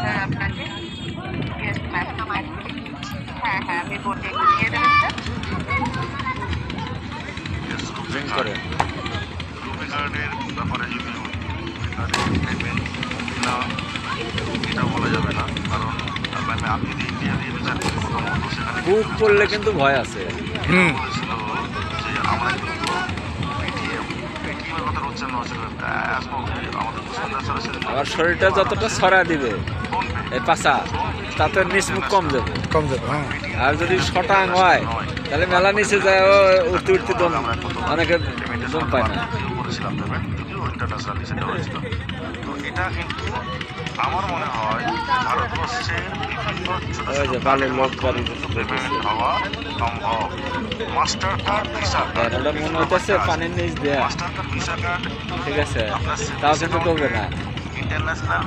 Sir আপনাকে yes ma'am. হ্যাঁ হ্যাঁ আমি বলছি একটু দিয়ে দেবেন স্যার। ড্রিঙ্ক করে রুপে কার্ডের ব্যাপারে যদি রুপে কার্ডে পেমেন্ট না এটা বলা যাবে না, কারণ ম্যাম আমি যদি ইন্ডিয়া দিয়ে বিচার করি প্রথমত সেখানে বুক করলে কিন্তু ভয় আছে। বলেছিল যে আমরা কিন্তু পেটিএমের কথা হচ্ছে না, আমাদের মুসলিমরা সরাসরি আবার শরীরটা যতটা ছড়া দিবে এই পাশা তাতে নিচমুখ কম যাবে। হ্যাঁ। আর যদি শটাং হয় তাহলে মেলা নিচে যায় উঠতে উঠতে দম অনেকে দম পায় না। করেছিলাম পেমেন্ট, যদিও ইন্টারন্যাশনালি সেটা হয়েছিল। তো এটা কিন্তু আমার মনে হয় ভারতবর্ষের বিভিন্ন ছোট ওই ছোট যে বালির লোক বাড়ি পেমেন্ট হওয়া সম্ভব। মাস্টার কার্ড, ভিসা কার্ড, ওটা মনে হচ্ছে পানির নিচ দেয়া, মাস্টার কার্ড, ভিসা কার্ড, ঠিক আছে, তাও কিন্তু করবে না। ইন্টারন্যাশনাল